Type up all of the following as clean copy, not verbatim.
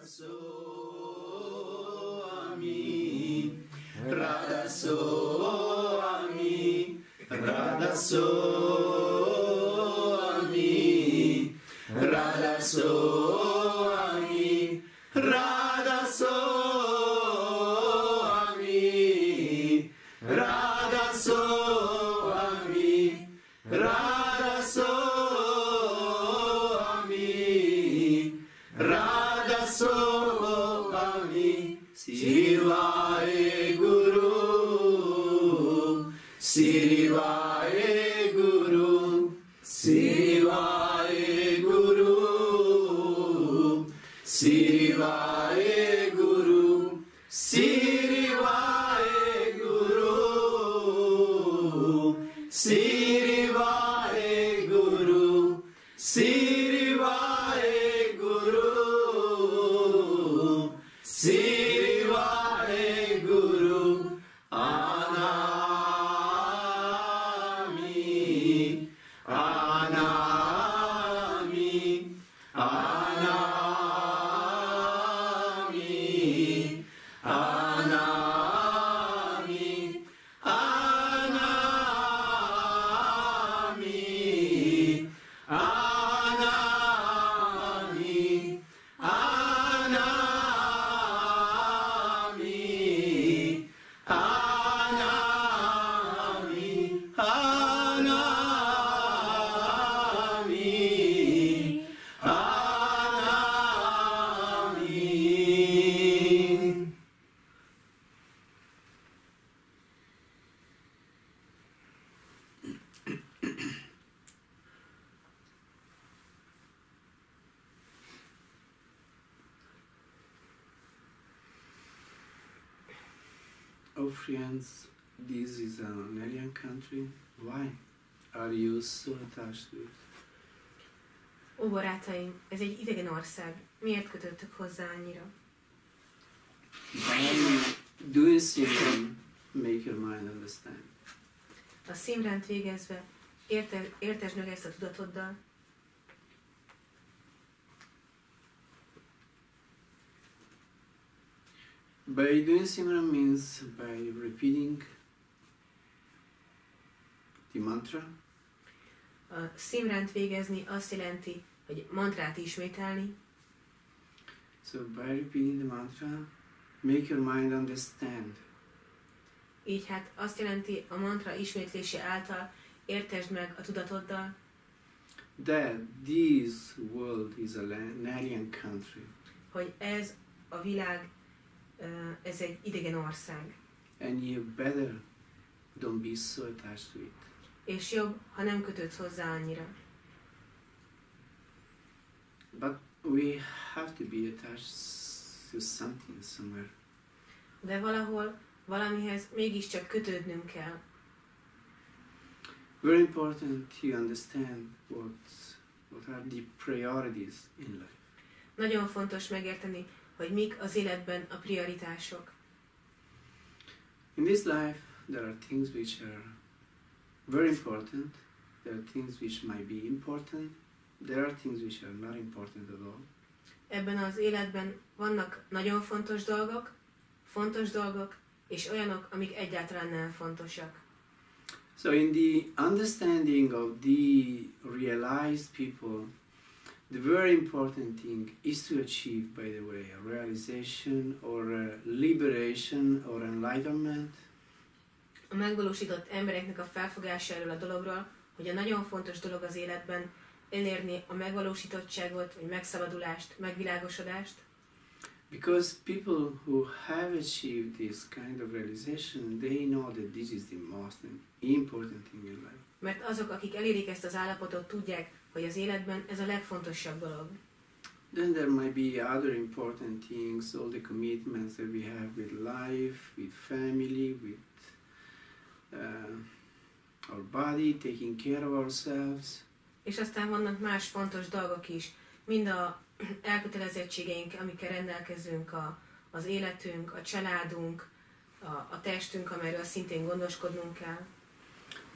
Soami, Radha Soami, Radha Soami, Radha Soami, Radha Soami, Radha Soami, Radha Soami, Radha Soami, Sirivaye Guru, Sirivaye Guru, Sirivaye Guru, Sirivaye Guru, Sirivaye Guru, Sirivaye Guru, Sirivaye Guru, Sirivaye Guru, Anami, Anami, Anami, Anami, Anami, Anami, Anami, Anami, Anami, Anami. Oh friends, this is an alien country. Why are you so attached to it? Ó barátaim, ez egy idegen ország. Miért kötöttök hozzá annyira? Doing something, make your mind understand. A szimránt végezve értesd meg ezt a tudatoddal. By doing Simran means by repeating the mantra. A szimránt végezni azt jelenti, hogy mantrát ismételni. So by repeating the mantra, make your mind understand. Így hát azt jelenti, a mantra ismétlése által értesd meg a tudatoddal, That this world is an alien country. hogy ez a világ, ez egy idegen ország. And you better don't be so attached to it. És jobb, ha nem kötődsz hozzá annyira. But we have to be attached to something somewhere. De valahol, valamihez mégiscsak kötődnünk kell. Very important to understand what are the priorities in life. Nagyon fontos megérteni, hogy mik az életben a prioritások. In this life, there are things which are very important. There are things which might be important. There are things which are not important at all. Ebben az életben vannak nagyon fontos dolgok, és olyanok, amik egyáltalán nem fontosak. So in the understanding of the realized people, the very important thing is to achieve, by the way, a realization or a liberation or enlightenment. A megvalósított embereknek a felfogásáról a dologról, hogy a nagyon fontos dolog az életben elérni a megvalósítottságot, vagy megszabadulást, megvilágosodást. Because people who have achieved this kind of realization, they know that this is the most important thing in life. Mert azok, akik elérik ezt az állapotot, tudják, hogy az életben ez a legfontosabb dolog. Then there might be other important things, all the commitments that we have with life, with family, with our body, taking care of ourselves. És aztán vannak más fontos dolgok is, mind a elkötelezettségeink, amikkel rendelkezünk, az életünk, a családunk, a testünk, amelyről szintén gondoskodnunk kell.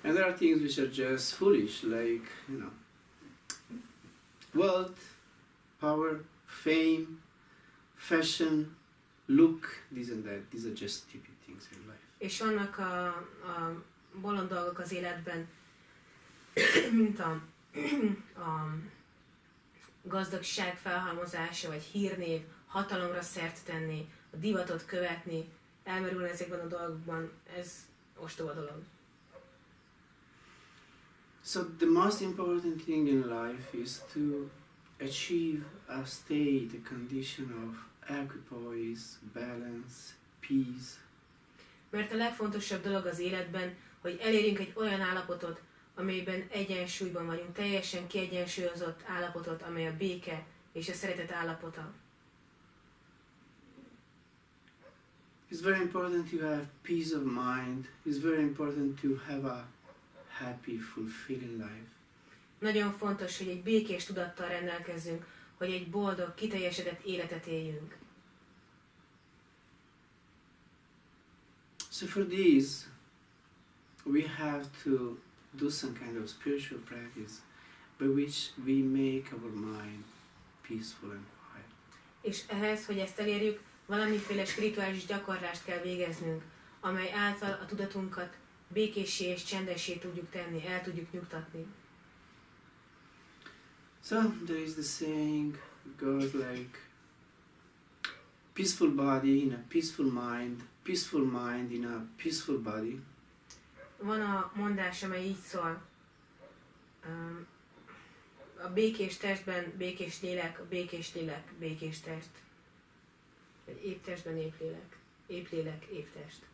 And there are things which are just foolish, like, you know, wealth, power, fame, fashion, look, this and that. These are just stupid things in life. És vannak a bolond dolgok az életben, mint a gazdagság felhalmozása, vagy hírnév, hatalomra szert tenni, a divatot követni, elmerülni ezekben a dolgokban, ez ostoba dolog. So the most important thing in life is to achieve a state, a condition of equipoise, balance, peace. Mert a legfontosabb dolog az életben, hogy elérjünk egy olyan állapotot, amelyben egyensúlyban vagyunk, teljesen kiegyensúlyozott állapotot, amely a béke és a szeretet állapota. It's very important to have peace of mind. It's very important to have a happy, fulfilling life. Nagyon fontos, hogy egy békés tudattal rendelkezzünk, hogy egy boldog, kiteljesedett életet éljünk. So for this, we have to do some kind of spiritual practice by which we make our mind peaceful and quiet. És ehhez, hogy ezt elérjük, valamiféle spirituális gyakorlást kell végeznünk, amely által a tudatunkat békéssé és csendessé tudjuk tenni, el tudjuk nyugtatni. So there is the saying, goes like, peaceful body in a peaceful mind in a peaceful body. Van a mondás, amely így szól, a békés testben békés lélek, a békés lélek békés test. Vagy épp testben épp lélek, épp test.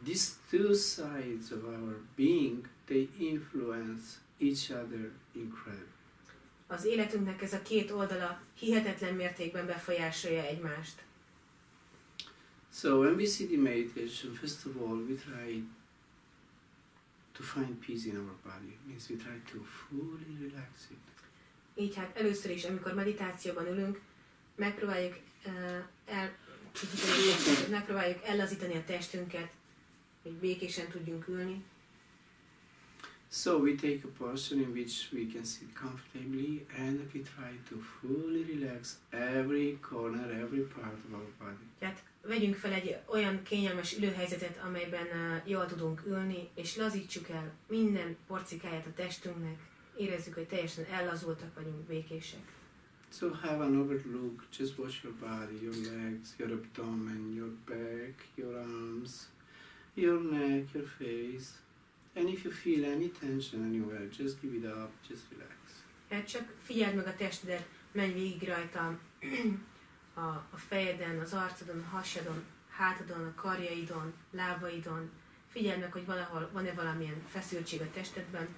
These two sides of our being, they influence each other incredibly. Az életünknek ez a két oldala hihetetlen mértékben befolyásolja egymást. So when we see the meditation, first of all, we try to find peace in our body. Means we try to fully relax it. Így hát először is, amikor meditációban ülünk, megpróbáljuk ellazítani a testünket, hogy békésen tudjunk ülni. So we take a position in which we can sit comfortably and we try to fully relax every corner, every part of our body. Tehát vegyünk fel egy olyan kényelmes ülőhelyzetet, amelyben jól tudunk ülni, és lazítsuk el minden porcikáját a testünknek, érezzük, hogy teljesen ellazultak vagyunk, békések. So have an overlook, just watch your body, your legs, your abdomen, your back, your arms, your neck, your face. And if you feel any tension anywhere, just give it up, just relax. Hát csak figyeld meg a testedet, menj végig rajta a fejeden, az arcodon, a hasadon, hátadon, a karjaidon, lábaidon. Figyeld meg, hogy valahol van-e valamilyen feszültség a testedben,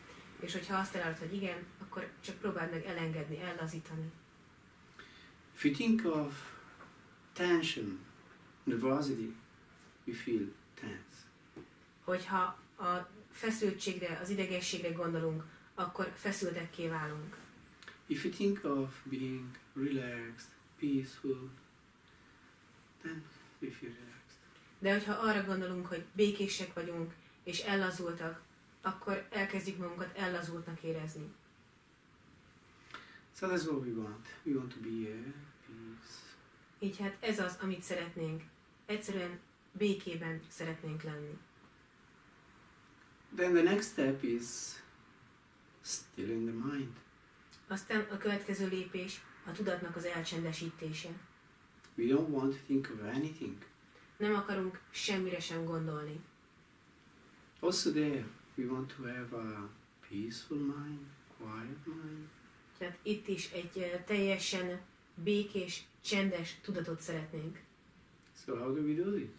és hogyha azt találod, hogy igen, akkor csak próbáld meg elengedni, ellazítani. If you think of tension, nervosity, you feel tense. Hogyha a feszültségre, az idegességre gondolunk, akkor feszültekké válunk. If you think of being relaxed, peaceful, then we feel relaxed. De hogyha arra gondolunk, hogy békések vagyunk, és ellazultak, akkor elkezdjük magunkat ellazultnak érezni. So that's what we want. We want to be here, peace. Így hát ez az, amit szeretnénk. Egyszerűen békében szeretnénk lenni. Then the next step is still in the mind. Aztán a következő lépés a tudatnak az elcsendesítése. We don't want to think of anything. Nem akarunk semmire sem gondolni. Also there, we want to have a peaceful mind, quiet mind. Tehát itt is egy teljesen békés, csendes tudatot szeretnénk. So how do we do this?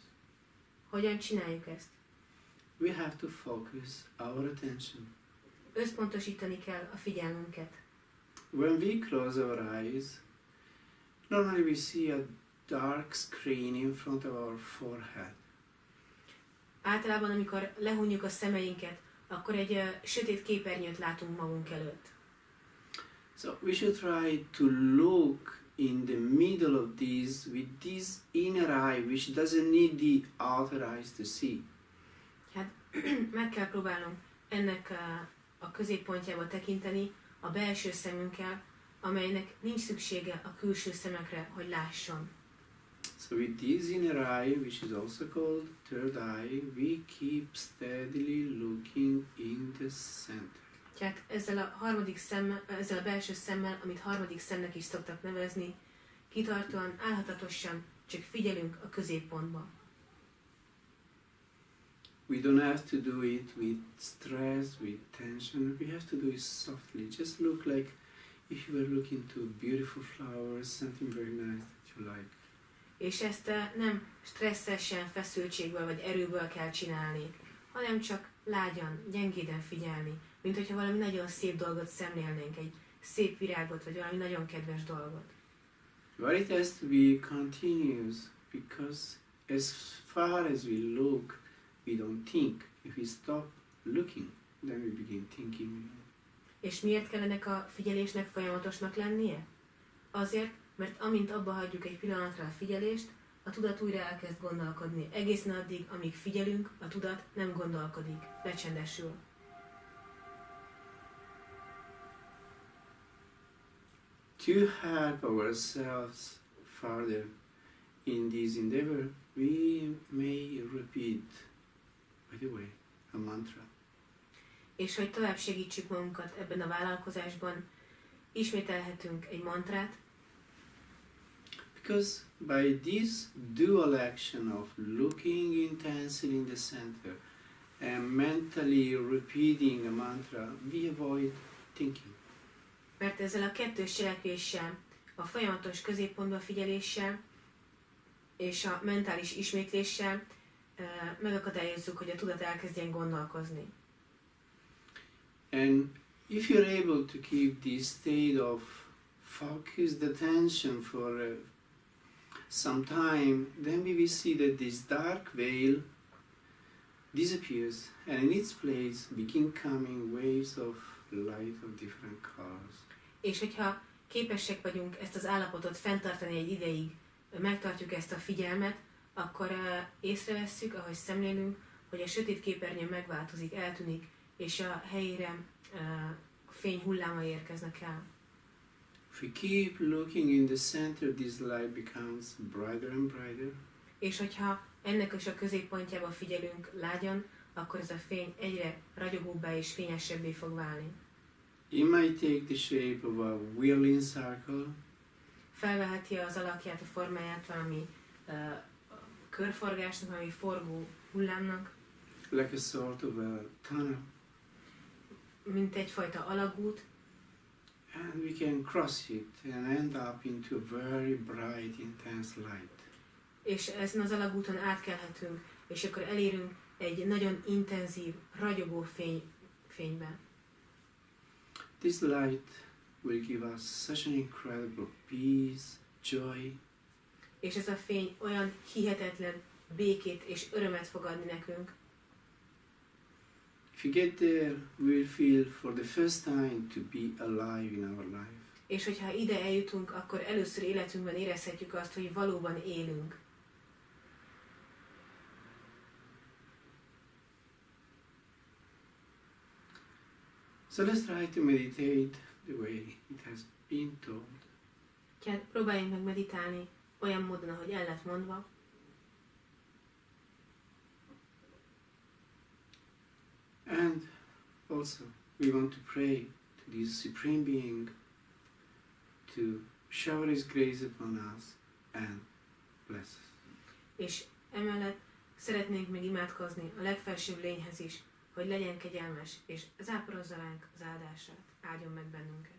Hogyan csináljuk ezt? We have to focus our attention. Összpontosítani kell a figyelmünket. When we close our eyes, normally we see a dark screen in front of our forehead. Általában, amikor lehunjuk a szemeinket, akkor egy sötét képernyőt látunk magunk előtt. So we should try to look in the middle of this with this inner eye which doesn't need the outer eyes to see. Hát meg kell próbálnunk ennek a középpontjába tekinteni a belső szemünkkel, amelynek nincs szüksége a külső szemekre, hogy lásson. So with this inner eye, which is also called third eye, we keep steadily looking in the center. Tehát ezzel a harmadik szemmel, ezzel a belső szemmel, amit harmadik szemnek is szoktak nevezni, kitartóan, álhatatosan csak figyelünk a középpontba. We don't have to do it with stress, with tension. We have to do it softly. Just look like if you were looking to beautiful flowers, something very nice that you like. És ezt nem stresszesen, feszültségből vagy erőből kell csinálni, hanem csak lágyan, gyengéden figyelni, mint hogyha valami nagyon szép dolgot szemlélnénk, egy szép virágot, vagy valami nagyon kedves dolgot. But it has to be continuous, because as far as we look, we don't think. If we stop looking, then we begin thinking. És miért kell ennek a figyelésnek folyamatosnak lennie? Azért, mert amint abba hagyjuk egy pillanatra a figyelést, a tudat újra elkezd gondolkodni. Egészen addig, amíg figyelünk, a tudat nem gondolkodik, lecsendesül. To help ourselves further in this endeavor, we may repeat, by the way, a mantra. És hogy tovább segítsük magunkat ebben a vállalkozásban, ismételhetünk egy mantrát, Because by this dual action of looking intensely in the center and mentally repeating a mantra, we avoid thinking. mert ezzel a kettős cselekvéssel, a folyamatos középpontba figyeléssel és a mentális ismétléssel megakadályozzuk, hogy a tudat elkezdjen gondolkozni. And if you're able to keep this state of focused attention for some time, then we will see that this dark veil disappears and in its place begin coming waves of light of different colors. És hogyha képesek vagyunk ezt az állapotot fenntartani egy ideig, megtartjuk ezt a figyelmet, akkor észrevesszük, ahogy szemlélünk, hogy a sötét képernyő megváltozik, eltűnik, és a helyére fény hullámai érkeznek el. If we keep looking in the center, this light becomes brighter and brighter. És hogyha ennek is a középpontjába figyelünk lágyan, akkor ez a fény egyre ragyogóbbá és fényesebbé fog válni. It might take the shape of a whirling circle. Felveheti az alakját, a formáját valami körforgásnak, valami forgó hullámnak, Like a sort of a tunnel. mint egyfajta alagút, And we can cross it and end up into a very bright, intense light. és ezen az alagúton átkelhetünk, és akkor elérünk egy nagyon intenzív, ragyogó fénybe. This light will give us such an incredible peace, joy, És ez a fény olyan hihetetlen békét és örömet fog adni nekünk. If we get there, we will feel for the first time to be alive in our life. És hogyha ide eljutunk, akkor először életünkben érezhetjük azt, hogy valóban élünk. So let's try to meditate the way it has been told. Tehát próbáljunk meg meditálni olyan módon, ahogy el lett mondva. And also, we want to pray to this Supreme Being to shower His grace upon us and bless us. És emellett szeretnénk még imádkozni a legfelsőbb lényhez is, hogy legyen kegyelmes, és záporozza ránk az áldását, áldjon meg bennünket.